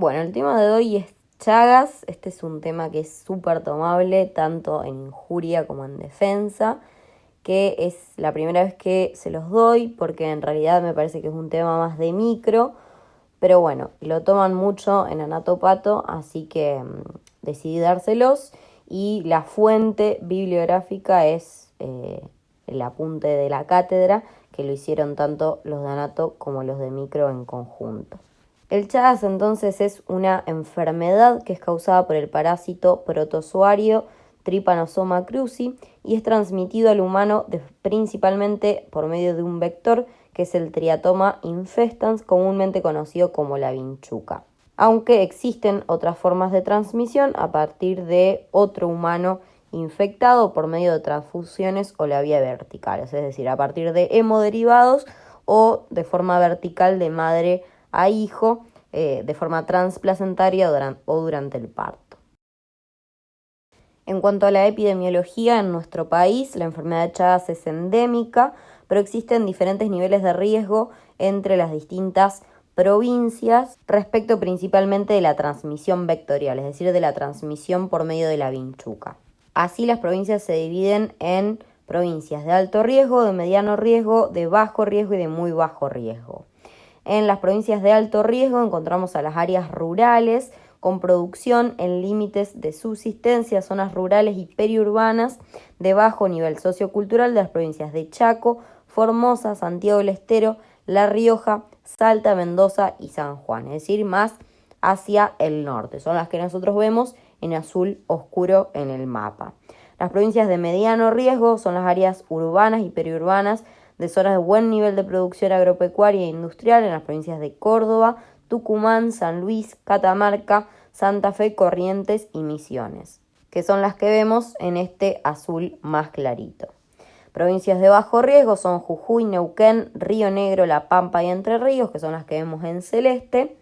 Bueno, el tema de hoy es Chagas. Este es un tema que es súper tomable tanto en injuria como en defensa, que es la primera vez que se los doy porque en realidad me parece que es un tema más de micro, pero bueno, lo toman mucho en Anatopato, así que decidí dárselos y la fuente bibliográfica es el apunte de la cátedra, que lo hicieron tanto los de Anato como los de micro en conjunto. El Chagas entonces es una enfermedad que es causada por el parásito protozoario Trypanosoma cruzi y es transmitido al humano principalmente por medio de un vector que es el Triatoma infestans, comúnmente conocido como la vinchuca. Aunque existen otras formas de transmisión a partir de otro humano infectado por medio de transfusiones o la vía vertical, es decir, a partir de hemoderivados o de forma vertical de madre a hijo, de forma transplacentaria o durante el parto. En cuanto a la epidemiología en nuestro país, la enfermedad de Chagas es endémica, pero existen diferentes niveles de riesgo entre las distintas provincias respecto principalmente de la transmisión vectorial, es decir, de la transmisión por medio de la vinchuca. Así, las provincias se dividen en provincias de alto riesgo, de mediano riesgo, de bajo riesgo y de muy bajo riesgo. En las provincias de alto riesgo encontramos a las áreas rurales con producción en límites de subsistencia, zonas rurales y periurbanas de bajo nivel sociocultural de las provincias de Chaco, Formosa, Santiago del Estero, La Rioja, Salta, Mendoza y San Juan, es decir, más hacia el norte. Son las que nosotros vemos en azul oscuro en el mapa. Las provincias de mediano riesgo son las áreas urbanas y periurbanas de zonas de buen nivel de producción agropecuaria e industrial en las provincias de Córdoba, Tucumán, San Luis, Catamarca, Santa Fe, Corrientes y Misiones, que son las que vemos en este azul más clarito. Provincias de bajo riesgo son Jujuy, Neuquén, Río Negro, La Pampa y Entre Ríos, que son las que vemos en celeste.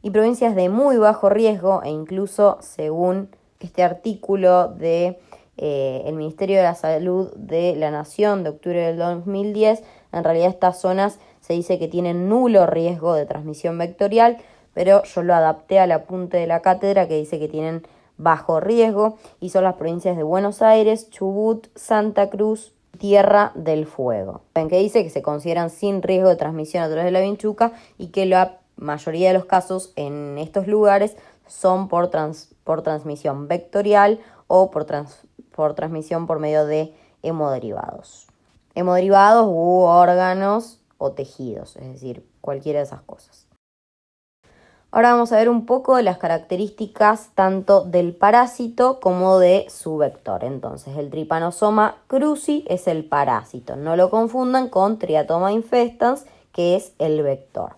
Y provincias de muy bajo riesgo, e incluso según este artículo de el Ministerio de la Salud de la Nación de octubre del 2010, en realidad estas zonas se dice que tienen nulo riesgo de transmisión vectorial, pero yo lo adapté al apunte de la cátedra que dice que tienen bajo riesgo, y son las provincias de Buenos Aires, Chubut, Santa Cruz, Tierra del Fuego, en que dice que se consideran sin riesgo de transmisión a través de la vinchuca y que la mayoría de los casos en estos lugares son por transmisión vectorial o por transmisión por medio de hemoderivados. Hemoderivados u órganos o tejidos, es decir, cualquiera de esas cosas. Ahora vamos a ver un poco de las características tanto del parásito como de su vector. Entonces, el Trypanosoma cruzi es el parásito. No lo confundan con Triatoma infestans, que es el vector.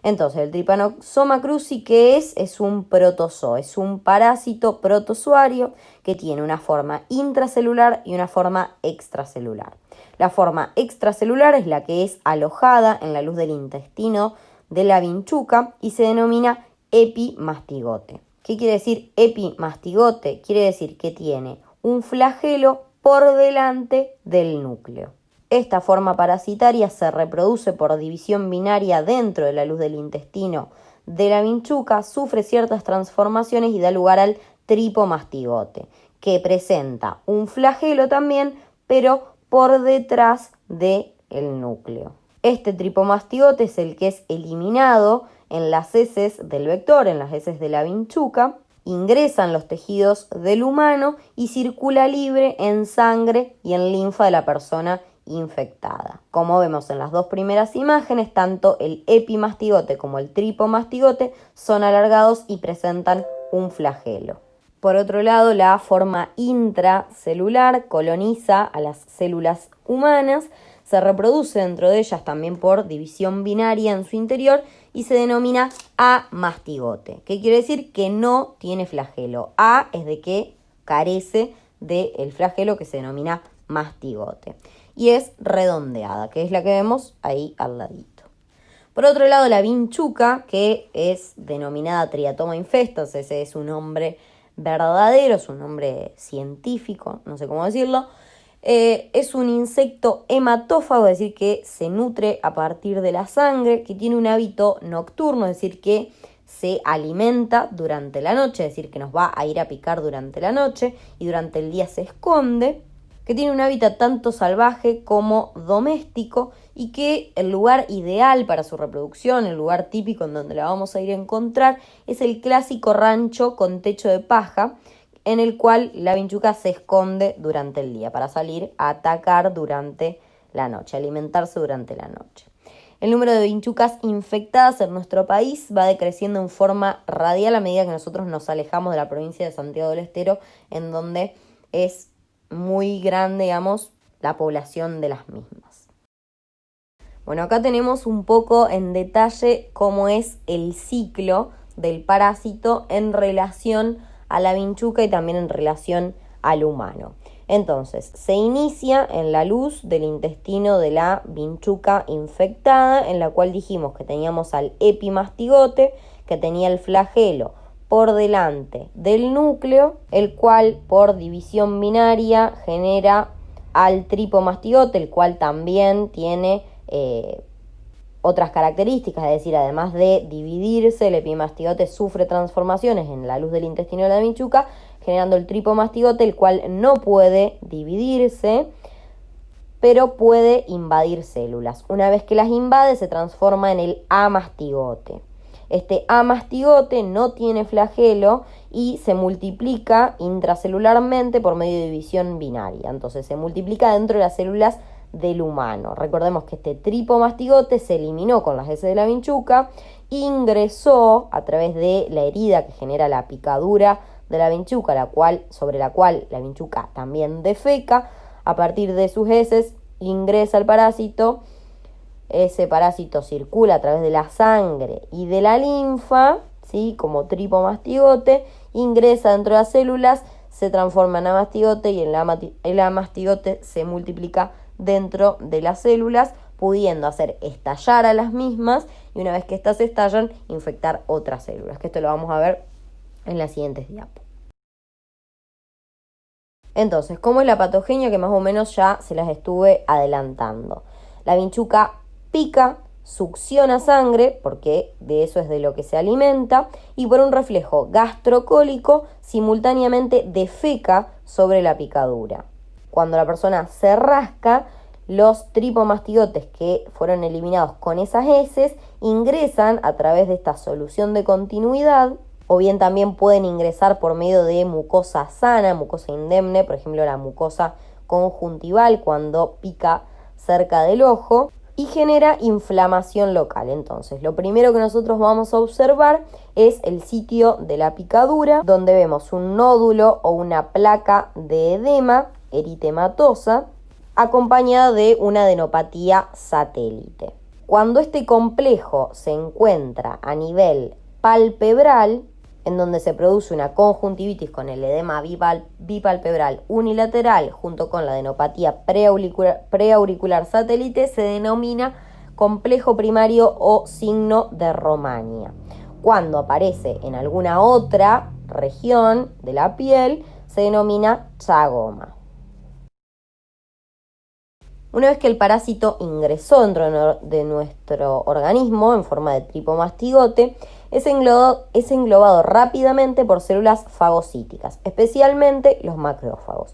Entonces, el Trypanosoma cruzi, ¿qué es? Es un protozoo, es un parásito protozoario que tiene una forma intracelular y una forma extracelular. La forma extracelular es la que es alojada en la luz del intestino de la vinchuca y se denomina epimastigote. ¿Qué quiere decir epimastigote? Quiere decir que tiene un flagelo por delante del núcleo. Esta forma parasitaria se reproduce por división binaria dentro de la luz del intestino de la vinchuca, sufre ciertas transformaciones y da lugar al tripomastigote, que presenta un flagelo también, pero por detrás del núcleo. Este tripomastigote es el que es eliminado en las heces del vector, en las heces de la vinchuca, ingresa en los tejidos del humano y circula libre en sangre y en linfa de la persona infectada. Como vemos en las dos primeras imágenes, tanto el epimastigote como el tripomastigote son alargados y presentan un flagelo. Por otro lado, la forma intracelular coloniza a las células humanas, se reproduce dentro de ellas también por división binaria en su interior y se denomina amastigote. ¿Qué quiere decir? Que no tiene flagelo. A es de que carece del flagelo que se denomina mastigote. Y es redondeada, que es la que vemos ahí al ladito. Por otro lado, la vinchuca, que es denominada Triatoma infestans, ese es un nombre verdadero, es un nombre científico, no sé cómo decirlo. Es un insecto hematófago, es decir, que se nutre a partir de la sangre, que tiene un hábito nocturno, es decir, que se alimenta durante la noche, es decir, que nos va a ir a picar durante la noche y durante el día se esconde, que tiene un hábitat tanto salvaje como doméstico y que el lugar ideal para su reproducción, el lugar típico en donde la vamos a ir a encontrar, es el clásico rancho con techo de paja, en el cual la vinchuca se esconde durante el día para salir a atacar durante la noche, alimentarse durante la noche. El número de vinchucas infectadas en nuestro país va decreciendo en forma radial a medida que nosotros nos alejamos de la provincia de Santiago del Estero, en donde es muy grande, digamos, la población de las mismas. Bueno, acá tenemos un poco en detalle cómo es el ciclo del parásito en relación a la vinchuca y también en relación al humano. Entonces, se inicia en la luz del intestino de la vinchuca infectada, en la cual dijimos que teníamos al epimastigote, que tenía el flagelo por delante del núcleo, el cual por división binaria genera al tripomastigote, el cual también tiene otras características, es decir, además de dividirse, el epimastigote sufre transformaciones en la luz del intestino de la vinchuca, generando el tripomastigote, el cual no puede dividirse, pero puede invadir células. Una vez que las invade, se transforma en el amastigote. Este amastigote no tiene flagelo y se multiplica intracelularmente por medio de división binaria. Entonces, se multiplica dentro de las células del humano. Recordemos que este tripomastigote se eliminó con las heces de la vinchuca, ingresó a través de la herida que genera la picadura de la vinchuca, sobre la cual la vinchuca también defeca. A partir de sus heces ingresa el parásito. Ese parásito circula a través de la sangre y de la linfa, ¿sí? Como tripomastigote, ingresa dentro de las células, se transforma en amastigote y el amastigote se multiplica dentro de las células, pudiendo hacer estallar a las mismas y una vez que éstas estallan, infectar otras células, que esto lo vamos a ver en las siguientes diapos. Entonces, ¿cómo es la patogenia? Que más o menos ya se las estuve adelantando. La vinchuca pica, succiona sangre, porque de eso es de lo que se alimenta, y por un reflejo gastrocólico simultáneamente defeca sobre la picadura. Cuando la persona se rasca, los tripomastigotes que fueron eliminados con esas heces ingresan a través de esta solución de continuidad, o bien también pueden ingresar por medio de mucosa sana, mucosa indemne, por ejemplo la mucosa conjuntival cuando pica cerca del ojo, y genera inflamación local. Entonces, lo primero que nosotros vamos a observar es el sitio de la picadura, donde vemos un nódulo o una placa de edema eritematosa, acompañada de una adenopatía satélite. Cuando este complejo se encuentra a nivel palpebral, en donde se produce una conjuntivitis con el edema bipalpebral unilateral junto con la adenopatía preauricular satélite, se denomina complejo primario o signo de Romaña. Cuando aparece en alguna otra región de la piel, se denomina chagoma. Una vez que el parásito ingresó dentro de nuestro organismo en forma de tripomastigote, es englobado rápidamente por células fagocíticas, especialmente los macrófagos.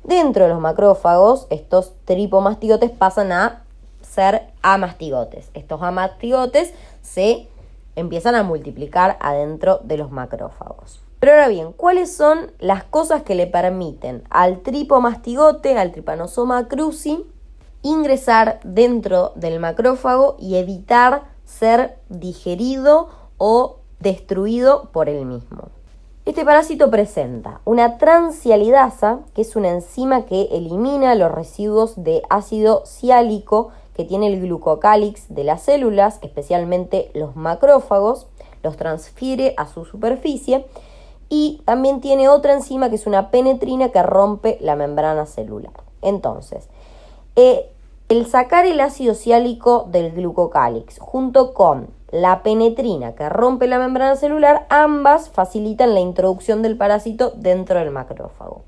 Dentro de los macrófagos, estos tripomastigotes pasan a ser amastigotes. Estos amastigotes se empiezan a multiplicar adentro de los macrófagos. Pero ahora bien, ¿cuáles son las cosas que le permiten al tripomastigote, al Trypanosoma cruzi, ingresar dentro del macrófago y evitar ser digerido o destruido por él mismo? Este parásito presenta una transialidasa, que es una enzima que elimina los residuos de ácido siálico que tiene el glucocálix de las células, especialmente los macrófagos, los transfiere a su superficie, y también tiene otra enzima que es una penetrina que rompe la membrana celular. Entonces, el sacar el ácido siálico del glucocálix junto con la penetrina que rompe la membrana celular, ambas facilitan la introducción del parásito dentro del macrófago.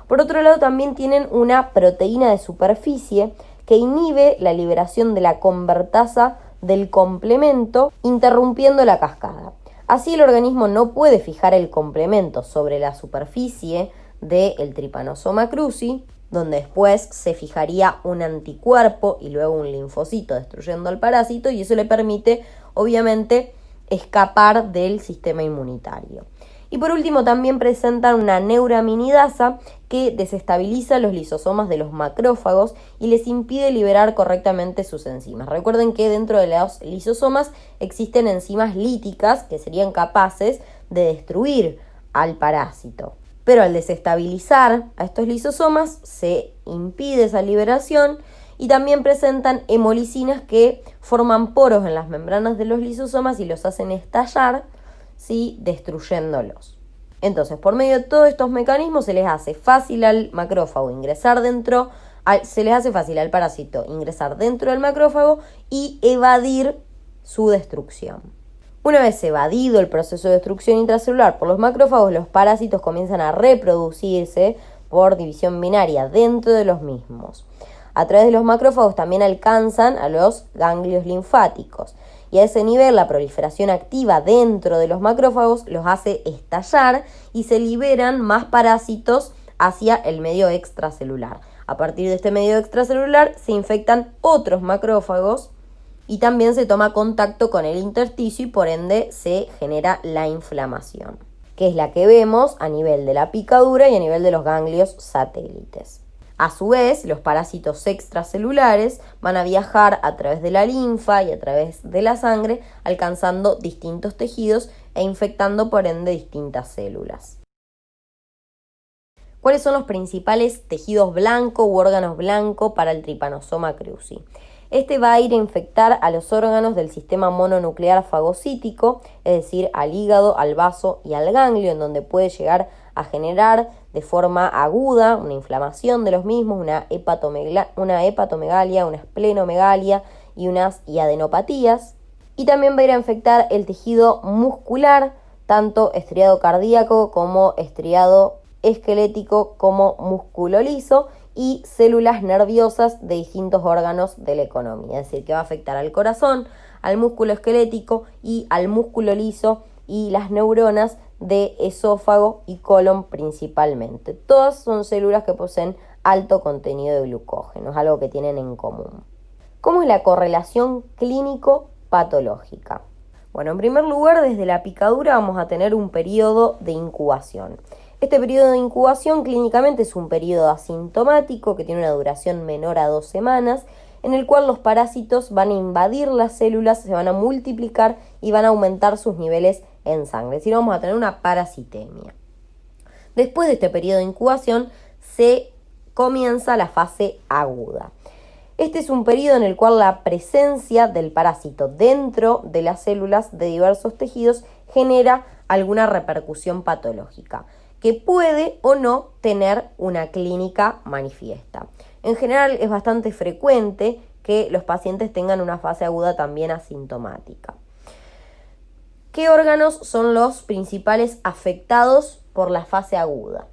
Por otro lado, también tienen una proteína de superficie que inhibe la liberación de la convertasa del complemento, interrumpiendo la cascada. Así el organismo no puede fijar el complemento sobre la superficie del Trypanosoma cruzi, donde después se fijaría un anticuerpo y luego un linfocito destruyendo al parásito, y eso le permite, obviamente, escapar del sistema inmunitario. Y por último también presentan una neuraminidasa que desestabiliza los lisosomas de los macrófagos y les impide liberar correctamente sus enzimas. Recuerden que dentro de los lisosomas existen enzimas líticas que serían capaces de destruir al parásito. Pero al desestabilizar a estos lisosomas se impide esa liberación y también presentan hemolicinas que forman poros en las membranas de los lisosomas y los hacen estallar, ¿sí?, destruyéndolos. Entonces, por medio de todos estos mecanismos se les hace fácil al macrófago ingresar dentro, se les hace fácil al parásito ingresar dentro del macrófago y evadir su destrucción. Una vez evadido el proceso de destrucción intracelular por los macrófagos, los parásitos comienzan a reproducirse por división binaria dentro de los mismos. A través de los macrófagos también alcanzan a los ganglios linfáticos. Y a ese nivel la proliferación activa dentro de los macrófagos los hace estallar y se liberan más parásitos hacia el medio extracelular. A partir de este medio extracelular se infectan otros macrófagos y también se toma contacto con el intersticio y por ende se genera la inflamación, que es la que vemos a nivel de la picadura y a nivel de los ganglios satélites. A su vez, los parásitos extracelulares van a viajar a través de la linfa y a través de la sangre, alcanzando distintos tejidos e infectando por ende distintas células. ¿Cuáles son los principales tejidos blancos u órganos blancos para el Trypanosoma cruzi? Este va a ir a infectar a los órganos del sistema mononuclear fagocítico, es decir, al hígado, al vaso y al ganglio, en donde puede llegar a generar de forma aguda una inflamación de los mismos, una hepatomegalia, una esplenomegalia y unas adenopatías. Y también va a ir a infectar el tejido muscular, tanto estriado cardíaco como estriado esquelético como músculo liso, y células nerviosas de distintos órganos de la economía, es decir, que va a afectar al corazón, al músculo esquelético y al músculo liso y las neuronas de esófago y colon principalmente. Todas son células que poseen alto contenido de glucógeno, es algo que tienen en común. ¿Cómo es la correlación clínico-patológica? Bueno, en primer lugar, desde la picadura vamos a tener un periodo de incubación. Este periodo de incubación clínicamente es un periodo asintomático que tiene una duración menor a 2 semanas, en el cual los parásitos van a invadir las células, se van a multiplicar y van a aumentar sus niveles en sangre. Es decir, vamos a tener una parasitemia. Después de este periodo de incubación se comienza la fase aguda. Este es un periodo en el cual la presencia del parásito dentro de las células de diversos tejidos genera alguna repercusión patológica, que puede o no tener una clínica manifiesta. En general es bastante frecuente que los pacientes tengan una fase aguda también asintomática. ¿Qué órganos son los principales afectados por la fase aguda?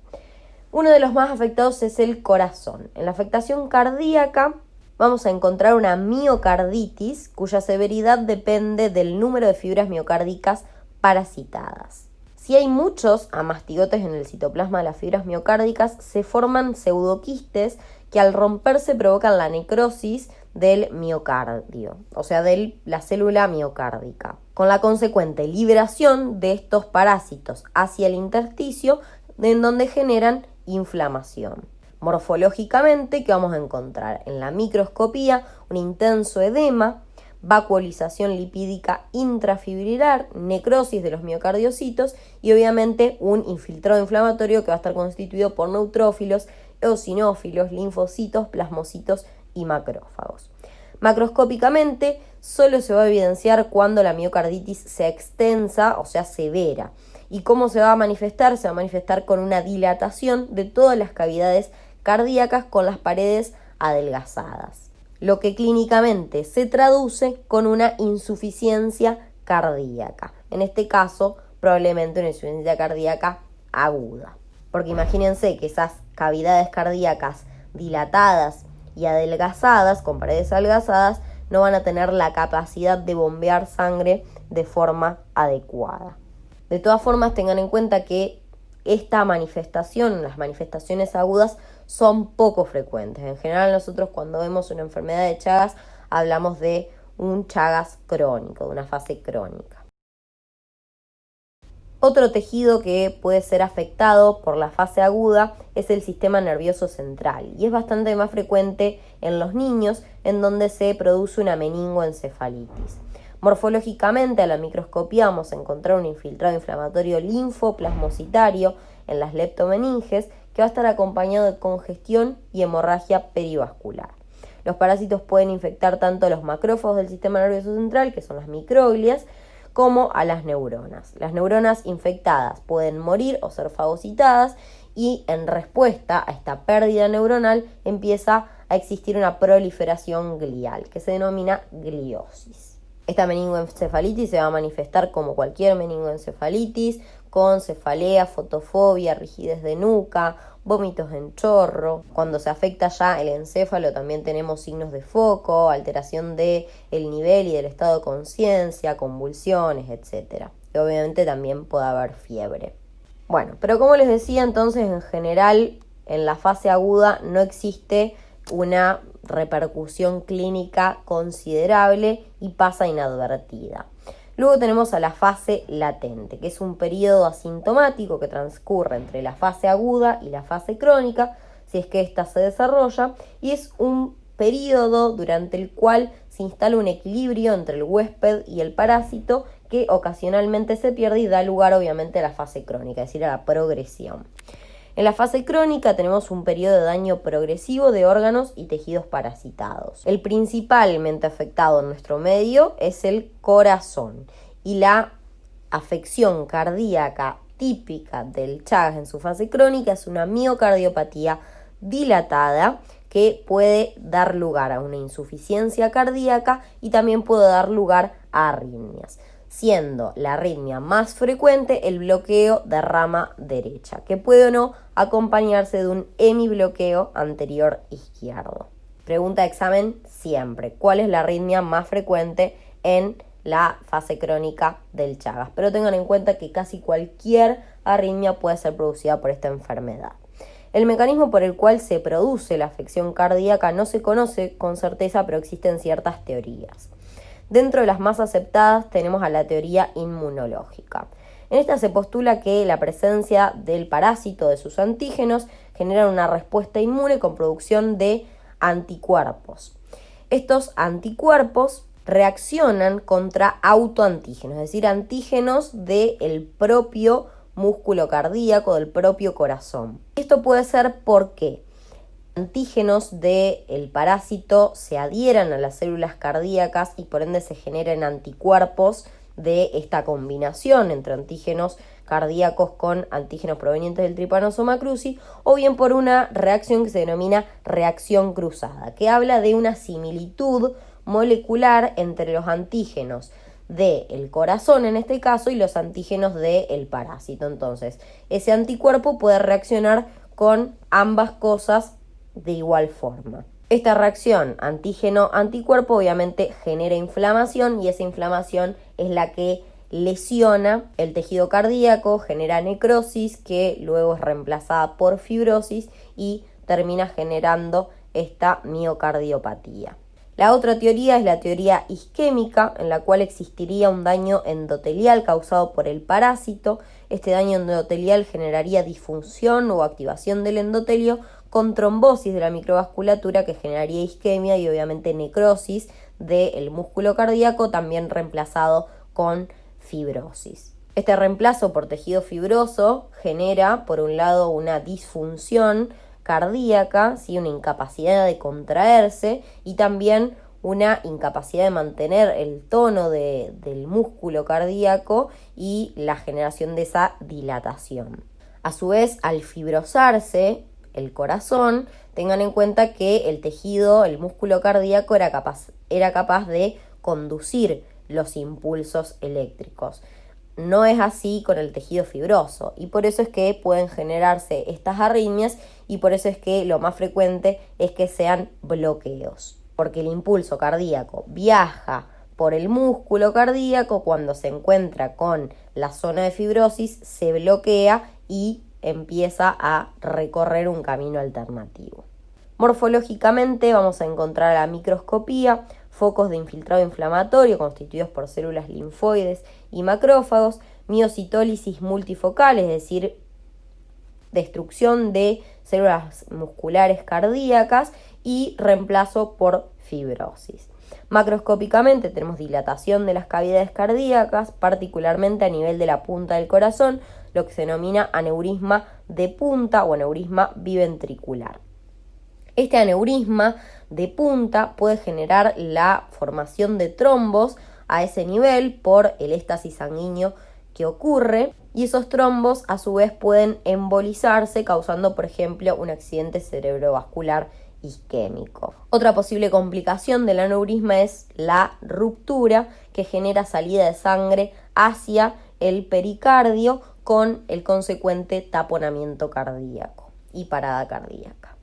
Uno de los más afectados es el corazón. En la afectación cardíaca vamos a encontrar una miocarditis cuya severidad depende del número de fibras miocárdicas parasitadas. Si hay muchos amastigotes en el citoplasma de las fibras miocárdicas, se forman pseudoquistes que al romperse provocan la necrosis del miocardio, o sea, de la célula miocárdica, con la consecuente liberación de estos parásitos hacia el intersticio, en donde generan inflamación. Morfológicamente, ¿qué vamos a encontrar? En la microscopía, un intenso edema, vacuolización lipídica intrafibrilar, necrosis de los miocardiocitos y obviamente un infiltrado inflamatorio que va a estar constituido por neutrófilos, eosinófilos, linfocitos, plasmocitos y macrófagos. Macroscópicamente solo se va a evidenciar cuando la miocarditis sea extensa, o sea severa. ¿Y cómo se va a manifestar? Se va a manifestar con una dilatación de todas las cavidades cardíacas con las paredes adelgazadas, lo que clínicamente se traduce con una insuficiencia cardíaca. En este caso, probablemente una insuficiencia cardíaca aguda. Porque imagínense que esas cavidades cardíacas dilatadas y adelgazadas, con paredes adelgazadas, no van a tener la capacidad de bombear sangre de forma adecuada. De todas formas, tengan en cuenta que esta manifestación, las manifestaciones agudas, son poco frecuentes. En general, nosotros cuando vemos una enfermedad de Chagas hablamos de un Chagas crónico, de una fase crónica. Otro tejido que puede ser afectado por la fase aguda es el sistema nervioso central y es bastante más frecuente en los niños, en donde se produce una meningoencefalitis. Morfológicamente, a la microscopía vamos a encontrar un infiltrado inflamatorio linfoplasmocitario en las leptomeninges que va a estar acompañado de congestión y hemorragia perivascular. Los parásitos pueden infectar tanto a los macrófagos del sistema nervioso central, que son las microglias, como a las neuronas. Las neuronas infectadas pueden morir o ser fagocitadas y en respuesta a esta pérdida neuronal empieza a existir una proliferación glial que se denomina gliosis. Esta meningoencefalitis se va a manifestar como cualquier meningoencefalitis, con cefalea, fotofobia, rigidez de nuca, vómitos en chorro. Cuando se afecta ya el encéfalo también tenemos signos de foco, alteración del nivel y del estado de conciencia, convulsiones, etc. Y obviamente también puede haber fiebre. Bueno, pero como les decía, entonces en general en la fase aguda no existe una repercusión clínica considerable y pasa inadvertida. Luego tenemos a la fase latente, que es un periodo asintomático que transcurre entre la fase aguda y la fase crónica, si es que ésta se desarrolla, y es un periodo durante el cual se instala un equilibrio entre el huésped y el parásito que ocasionalmente se pierde y da lugar obviamente a la fase crónica, es decir, a la progresión. En la fase crónica tenemos un periodo de daño progresivo de órganos y tejidos parasitados. El principalmente afectado en nuestro medio es el corazón y la afección cardíaca típica del Chagas en su fase crónica es una miocardiopatía dilatada que puede dar lugar a una insuficiencia cardíaca y también puede dar lugar a arritmias, siendo la arritmia más frecuente el bloqueo de rama derecha, que puede o no acompañarse de un hemibloqueo anterior izquierdo. Pregunta de examen siempre: ¿cuál es la arritmia más frecuente en la fase crónica del Chagas? Pero tengan en cuenta que casi cualquier arritmia puede ser producida por esta enfermedad. El mecanismo por el cual se produce la afección cardíaca no se conoce con certeza, pero existen ciertas teorías. Dentro de las más aceptadas tenemos a la teoría inmunológica. En esta se postula que la presencia del parásito de sus antígenos genera una respuesta inmune con producción de anticuerpos. Estos anticuerpos reaccionan contra autoantígenos, es decir, antígenos del propio músculo cardíaco, del propio corazón. Esto puede ser porque antígenos del parásito se adhieran a las células cardíacas y por ende se generen anticuerpos de esta combinación entre antígenos cardíacos con antígenos provenientes del Trypanosoma cruzi, o bien por una reacción que se denomina reacción cruzada, que habla de una similitud molecular entre los antígenos del corazón en este caso y los antígenos del parásito. Entonces, ese anticuerpo puede reaccionar con ambas cosas de igual forma. Esta reacción antígeno-anticuerpo obviamente genera inflamación y esa inflamación es la que lesiona el tejido cardíaco, genera necrosis que luego es reemplazada por fibrosis y termina generando esta miocardiopatía. La otra teoría es la teoría isquémica, en la cual existiría un daño endotelial causado por el parásito. Este daño endotelial generaría disfunción o activación del endotelio con trombosis de la microvasculatura que generaría isquemia y obviamente necrosis del músculo cardíaco, también reemplazado con fibrosis. Este reemplazo por tejido fibroso genera, por un lado, una disfunción cardíaca, ¿sí? Una incapacidad de contraerse y también una incapacidad de mantener el tono del músculo cardíaco y la generación de esa dilatación. A su vez, al fibrosarse el corazón, tengan en cuenta que el tejido, el músculo cardíaco era capaz de conducir los impulsos eléctricos. No es así con el tejido fibroso y por eso es que pueden generarse estas arritmias y por eso es que lo más frecuente es que sean bloqueos, porque el impulso cardíaco viaja por el músculo cardíaco, cuando se encuentra con la zona de fibrosis, se bloquea y empieza a recorrer un camino alternativo. Morfológicamente vamos a encontrar a la microscopía focos de infiltrado inflamatorio constituidos por células linfoides y macrófagos, miocitólisis multifocal, es decir, destrucción de células musculares cardíacas y reemplazo por fibrosis. Macroscópicamente tenemos dilatación de las cavidades cardíacas, particularmente a nivel de la punta del corazón, lo que se denomina aneurisma de punta o aneurisma biventricular. Este aneurisma de punta puede generar la formación de trombos a ese nivel por el éxtasis sanguíneo que ocurre, y esos trombos a su vez pueden embolizarse causando, por ejemplo, un accidente cerebrovascular isquémico. Otra posible complicación del aneurisma es la ruptura, que genera salida de sangre hacia el pericardio con el consecuente taponamiento cardíaco y parada cardíaca.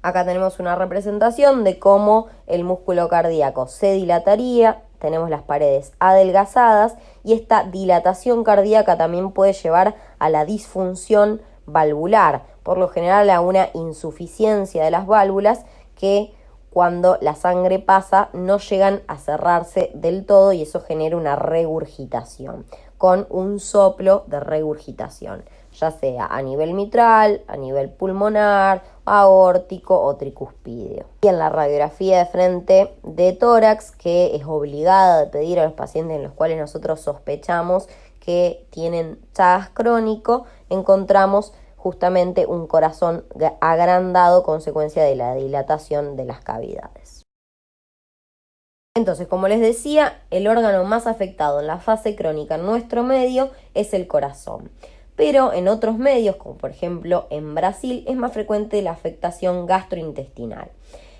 Acá tenemos una representación de cómo el músculo cardíaco se dilataría. Tenemos las paredes adelgazadas y esta dilatación cardíaca también puede llevar a la disfunción valvular, por lo general a una insuficiencia de las válvulas que cuando la sangre pasa no llegan a cerrarse del todo, y eso genera una regurgitación, con un soplo de regurgitación, ya sea a nivel mitral, a nivel pulmonar, aórtico o tricuspídeo. Y en la radiografía de frente de tórax, que es obligada de pedir a los pacientes en los cuales nosotros sospechamos que tienen Chagas crónico, encontramos justamente un corazón agrandado consecuencia de la dilatación de las cavidades. Entonces, como les decía, el órgano más afectado en la fase crónica en nuestro medio es el corazón. Pero en otros medios, como por ejemplo en Brasil, es más frecuente la afectación gastrointestinal.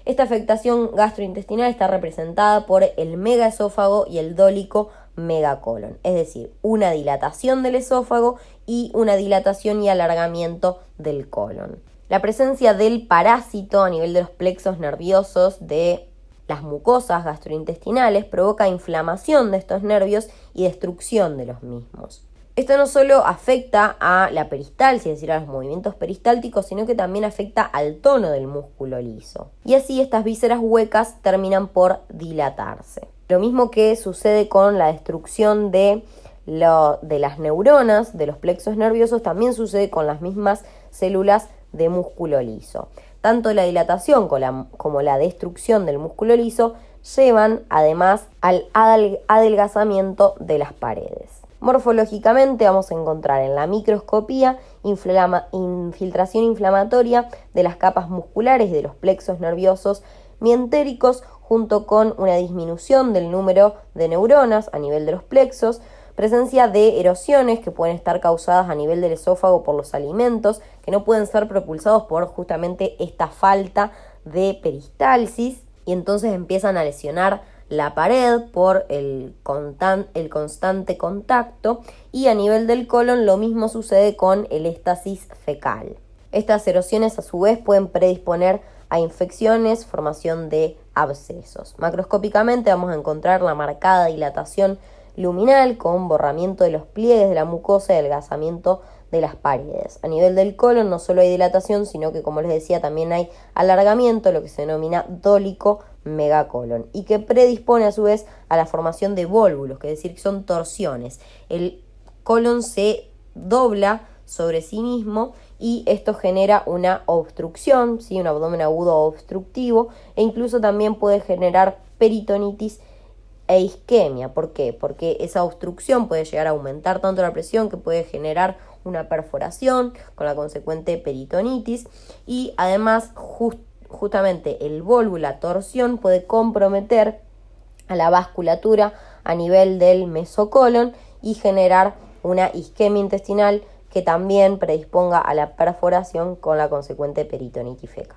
Esta afectación gastrointestinal está representada por el megaesófago y el dólico megacolon, es decir, una dilatación del esófago y una dilatación y alargamiento del colon. La presencia del parásito a nivel de los plexos nerviosos de las mucosas gastrointestinales provoca inflamación de estos nervios y destrucción de los mismos. Esto no solo afecta a la peristalsis, es decir, a los movimientos peristálticos, sino que también afecta al tono del músculo liso. Y así estas vísceras huecas terminan por dilatarse. Lo mismo que sucede con la destrucción de las neuronas, de los plexos nerviosos, también sucede con las mismas células de músculo liso. Tanto la dilatación como la destrucción del músculo liso llevan además al adelgazamiento de las paredes. Morfológicamente vamos a encontrar en la microscopía infiltración inflamatoria de las capas musculares de los plexos nerviosos mientéricos, junto con una disminución del número de neuronas a nivel de los plexos, presencia de erosiones que pueden estar causadas a nivel del esófago por los alimentos, que no pueden ser propulsados por justamente esta falta de peristalsis, y entonces empiezan a lesionar la pared por el constante contacto, y a nivel del colon lo mismo sucede con el éstasis fecal. Estas erosiones a su vez pueden predisponer a infecciones, formación de abscesos. Macroscópicamente vamos a encontrar la marcada dilatación luminal con borramiento de los pliegues de la mucosa y adelgazamiento de las paredes. A nivel del colon no solo hay dilatación, sino que, como les decía, también hay alargamiento, lo que se denomina dólico megacolon, y que predispone a su vez a la formación de vólvulos, que es decir, que son torsiones. El colon se dobla sobre sí mismo y esto genera una obstrucción, ¿sí? Un abdomen agudo obstructivo, e incluso también puede generar peritonitis e isquemia. ¿Por qué? Porque esa obstrucción puede llegar a aumentar tanto la presión que puede generar una perforación con la consecuente peritonitis, y además justamente el vólvulo, la torsión, puede comprometer a la vasculatura a nivel del mesocolon y generar una isquemia intestinal que también predisponga a la perforación con la consecuente peritonitis fecal.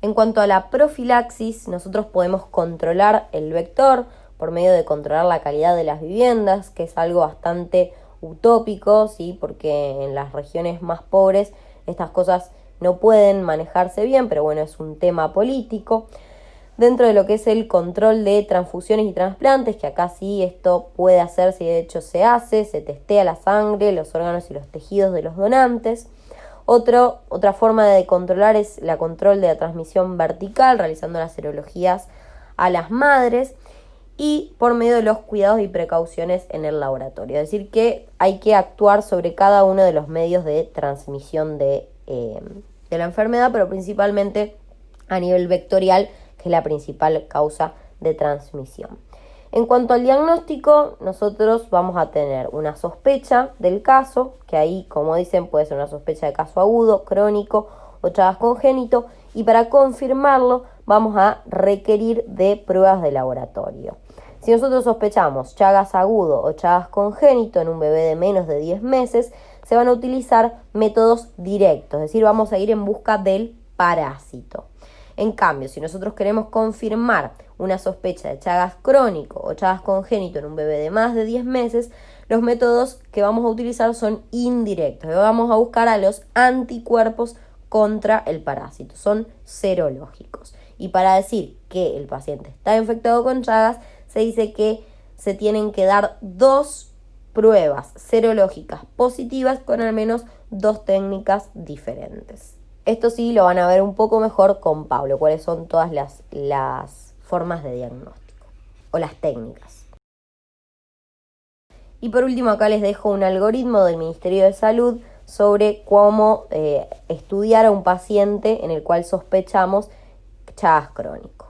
En cuanto a la profilaxis, nosotros podemos controlar el vector por medio de controlar la calidad de las viviendas, que es algo bastante utópico, ¿sí? Porque en las regiones más pobres estas cosas no pueden manejarse bien, pero bueno, es un tema político. dentro de lo que es el control de transfusiones y trasplantes, que acá sí esto puede hacerse y de hecho se hace, se testea la sangre, los órganos y los tejidos de los donantes. Otra forma de controlar es la control de la transmisión vertical, realizando las serologías a las madres y por medio de los cuidados y precauciones en el laboratorio. Es decir, que hay que actuar sobre cada uno de los medios de transmisión de la enfermedad, pero principalmente a nivel vectorial, que es la principal causa de transmisión. En cuanto al diagnóstico, nosotros vamos a tener una sospecha del caso, que ahí, como dicen, puede ser una sospecha de caso agudo, crónico o Chagas congénito, y para confirmarlo vamos a requerir de pruebas de laboratorio. Si nosotros sospechamos Chagas agudo o Chagas congénito en un bebé de menos de 10 meses, se van a utilizar métodos directos, es decir, vamos a ir en busca del parásito. En cambio, si nosotros queremos confirmar una sospecha de Chagas crónico o Chagas congénito en un bebé de más de 10 meses, los métodos que vamos a utilizar son indirectos. Vamos a buscar a los anticuerpos contra el parásito, son serológicos. Y para decir que el paciente está infectado con Chagas, se dice que se tienen que dar 2 pruebas serológicas positivas con al menos 2 técnicas diferentes. Esto sí lo van a ver un poco mejor con Pablo, cuáles son todas las formas de diagnóstico o las técnicas. Y por último acá les dejo un algoritmo del Ministerio de Salud sobre cómo estudiar a un paciente en el cual sospechamos Chagas crónico.